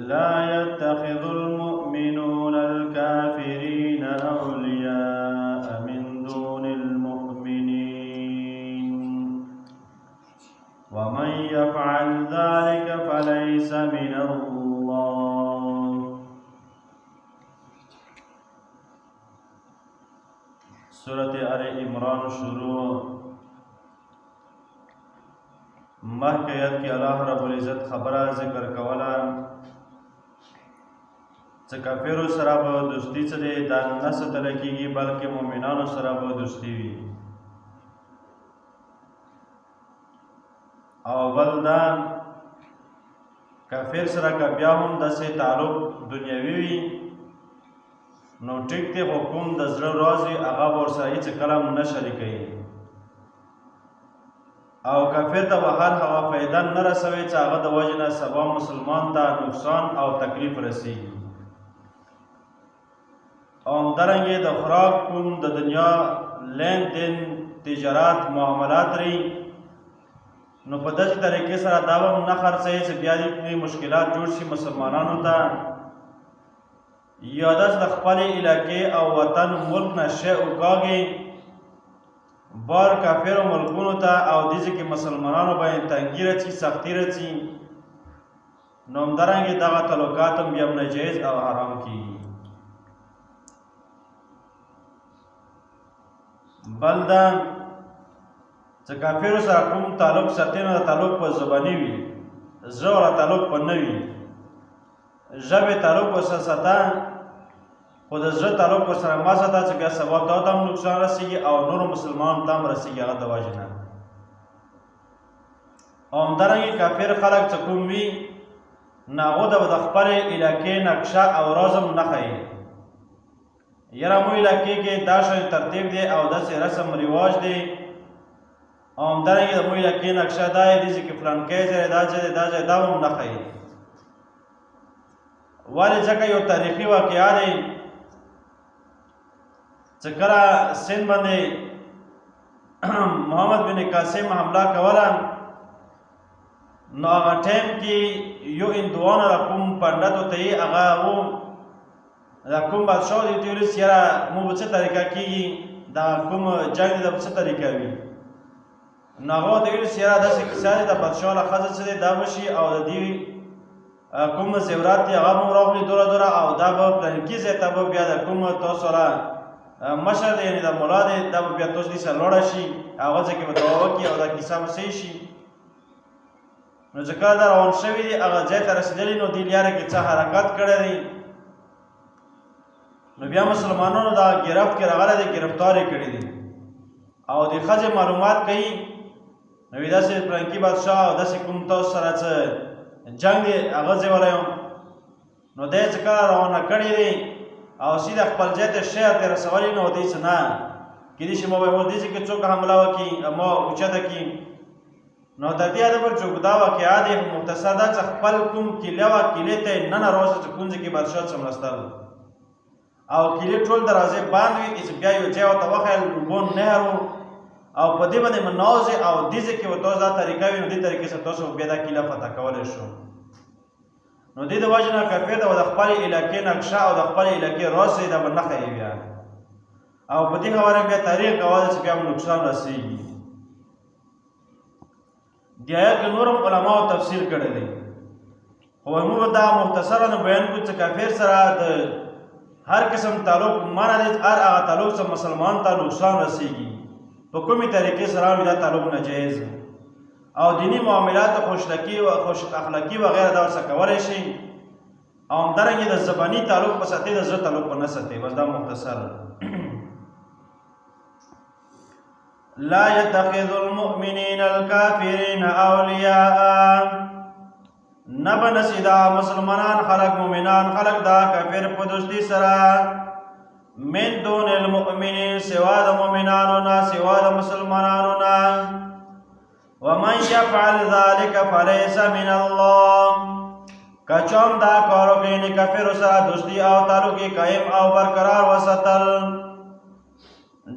لا يتخذ المؤمنون الكافرين أولياء من دون المؤمنين ومن يفعل ذلك فليس من الله. سورة آل عمران شروع. مخکیت کی اللہ رب العزت خبره ذکر کولا چې کافرو سره به دوستی څه دی دا نه ساتل کېږي بلکې مؤمنانو سره به دوستی وي. او بل دا کافر سره که بیا هم داسې تعلق دنیوي وي نو ټیک دی خو کوم د زړه راز وي هغه به ورسره هېڅ کله هم نه شریکوي او کافر ته به هر هغه فایده نه رسوي چې هغه د وجې نه سبا مسلمان ته نقصان او تکلیف رسېږي. او همدارنګې د خوراک کوم د دنیا لین دین تجارت معاملات لري نو په داسې طریقې سره دا به هم نه خرڅوي چې بیا دې مشکلات جوړ شي مسلمانانو ته یا داسې د خپلې علاقې او وطن ملک نه شی وکاږي بار کافرو ملکونو ته او دې ځای کې مسلمانانو باندې تنګي رچي سختي رچي نو همدارنګې دغه تعلقات هم بیا هم ناجایز او حرام کېږي. بل دا چې کافرو سره کوم تعلق ساتي نو د تعلق په زباني وي زړه والا تعلق په نه وي ژبې تعلق ورسره ساته خو د زړه تعلق ورسره مه ساته چې بیا سبا تا ته هم نقصان رسېږي او نورو مسلمانانو ته هم رسېږي هغه د وجې نه. او همدارنګې کافر خلک چې کوم وي نو هغو ته به د خپلې علاقې نقشه او راز هم نه ښیي یاره مو علاقې کې دا شی ترتیب دی او داسې رسم رواج دی او همدارنګې د مو علاقې نقشه دا دی دې ځای کې فلانکی ځای دی دا ځای دی دا ځای دا هم نه ښیي ولې ځکه یو تاریخي واقعه دی چې کله سند باندې محمد بن قاسم حمله کوله نو هغه ټایم کې یو هندوانو را کوم پنډت ورته یې هغه و دا کوم بادشاه دی ورته ویل چې یاره مو به څه طریقه کېږي دا کوم جنګ دی دا به څه طریقه وي نو هغه ورته ویل چې یاره داسې کیسه دی د بادشاه له ښځه څه دی دا وشي او د دې کوم زیورات دی هغه مو راغلي دوره دوره او دا به پلانکي ځای ته به بیا د کوم تاسو سره مشر دی یعنې د ملا دی دا به بیا تاسو دې سره لوړه شي هغه ځای کې به دعا وکړي او دا کیسه به صحیح شي. نو چې کله دا روان شوي دي هغه ځای ته رسېدلي نو دې لاره کې څه حرکت کړی دی نو بیا مسلمانانو دا ګرفت کې راغلی دی ګرفتار یې کړي دي او د ښځې معلومات کوي نو وایي داسې پلانکي بادشاه او داسې کوم تاسو سره څه جنګ دی هغه ځای والا یم نو دی چې کله روانه کړې دی او سیده خپل ځای ته شی ورته رسولي نو دی چې نه کېدای شي ما به اوس دې ځای کې څوک حمله وکړي ما اوچته کړي نو د دې اده پر چې دا واقعه دی مختصر ده چې خپل کوم کیلې وه کیلې ته یې ننه راوسته چې کوم ځای کې بادشاه څملستل او کیلې ټول دروازې بند وي چې بیا یو ځای ورته وښیل اوبو نهر و او په دې باندې مناوځي او دې ځای کې به تاسو دا طریقه وي نو دې طریقې سره تاسو بیا دا کیله فتح کولی شو. نو دې د وجې نه کافر ته به د خپلې علاقې نقشه او د خپلې علاقې راز دی دا به نه ښیي بیا او په دې خبره بیا تاریخ کولی چې بیا هم نقصان رسېږي. دې آیت کې نور هم علماو تفسیر کړی دی خو موږ دا مختصرا بیان کړو چې کافر سره د هر قسم تعلق معنی دی هر هغه تعلق سره مسلمان ته نقصان رسېږي په کومې طریقې سره دا تعلق ناجایز او دینی معاملات خوش اخلاقي وغیره دا ورسره کولی شي او همدارنګې د زباني تعلق په ساتي د زړه تعلق په نه ساتي. بس دا مختصر. لا يتخذ المؤمنين الكافرين اولیاء نبنسی دا مسلمانان خلق مؤمنان خلق دا کافر په دوستی سره من دون المؤمنین سوا د مؤمنانو نه سوا د مسلمانانو نه ومن يفعل ذلك فليس من الله کچوم دا کارو کې نه کافر سره دوستی او تعلق قائم او برقرار وساتل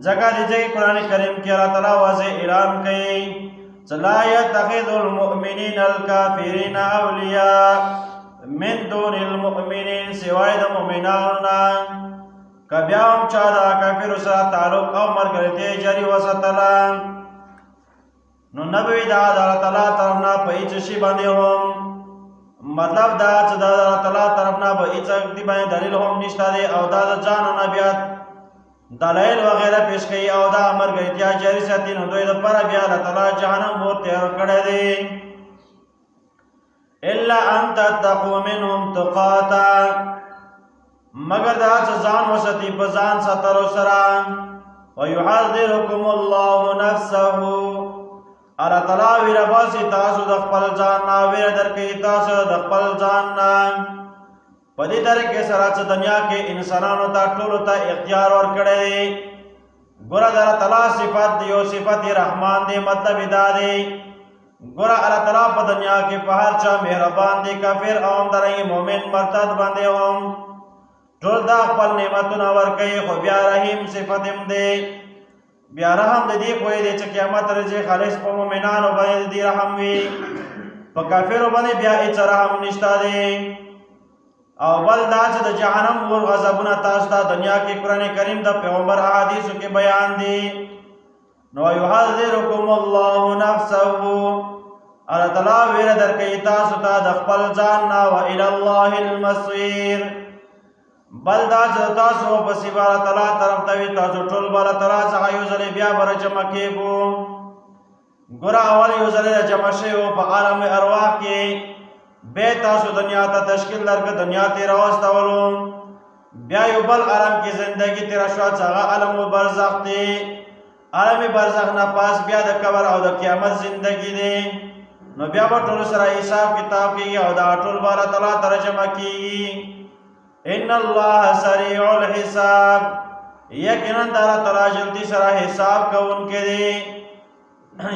جگہ دیجئے قرآن کریم کی اللہ تعالیٰ واضح اعلان کئی لا يتخذ المؤمنین الکافرین اولیاء من دون المؤمنین سوای د مؤمنانو نه که بیا هم چا د کافرو سره تعلق او ملګرتیا جاري وساتله نو نه به وي دا د الله تعالی طرف نه په هېڅ شي باندې هم مطلب دا چې د الله تعالی طرف نه به هېڅ دې باندې دلیل هم نشته دی او دا د ځان نه بیا دلایل وغیره پیش کوي او دا ملګرتیا جاري ساتي نو دوی دپاره بیا الله تعالی جهنم اور تیار کړی دی الا ان تتقوا منهم تقاتا مگر دا چې ځان وساتي په ځان ساتلو سره ويحذركم الله نفسه الله تعالی ویره باسي تاسو د خپل ځان نه ویره درکوي تاسو د خپل ځان نه په دې طریقې سره چې دنیا کې انسانانو ته ټولو ته اختیار ورکړی دی ګوره د الله تعالی صفت دی یو صفت رحمان دی مطلب دا دی ګوره الله تعالی په دنیا کې په هر چا مهربان دی کافر او همدارنګې مؤمن مرتد باندې هم ټول دا خپل نعمتونه ورکوي خو بیا رحیم صفت هم دی بیا رحم د دې خوی دی چې قیامت ورځې خالص په مؤمنانو باندې د دې رحم وي په کافرو باندې بیا هېڅ رحم نشته دی او بل دا چې د جهنم اور غضبونه تاسو ته دنیا کې قرآن کریم د پیغمبر احادیثو کې بیان دي نو یحذرکم الله نفسه الله تعالی ویره درکوي تاسو ته د خپل ځان نه وإلی الله المصیر بل دا چې تاسو پسې به الله تعالی طرف ته وي تاسو ټول به الله تعالی څخه یو ځلې بیا به راجمع کېږو ګوره اول یو ځلې راجمع شوي په عالم ارواح کې بیا تاسو دنیا ته تشکیل درکړه دنیا ته راوستولو بیا یو بل عالم کې زندگی تېره شوه چې هغه عالم برزخ دی عالم برزخ نه پاس بیا د قبر او د قیامت زندگی دی نو بیا به ټولو سره حساب کتاب کېږي او دا ټول به الله تعالی ته راجمع کېږي ان الله سریع الحساب یقینا د الله تعالی جلدی سره حساب کوونکی دی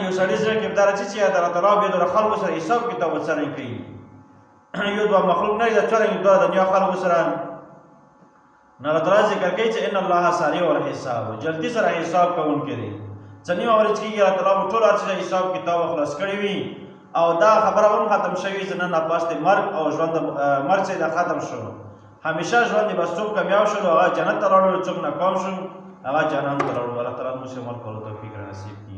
یو سړي زړه کې دا راځي چې د الله تعالی بیا د خلکو سره حساب کتاب ورسره کوي یو دوه مخلوق نه دی د څرنګه دوه دنیا خلکو سره نو الله تعالی ذکر کوي چې ان الله سریع الحساب جلدی سره حساب کوونکی دی ځنې اورج کېږي الله تعالی ټول هر څه حساب کتاب خلاص کړی وي او دا خبره هم ختم شوي چې نن پاس د مرګ او ژوند مرګ چې دا ختم شو همیشه ژوند دی بس څوک کامیاب شو هغه جنت ته لاړو څوک ناکام شو هغه جهنم ته لاړو الله تعالی موږ سره مل کولو توفیق نصیب کړي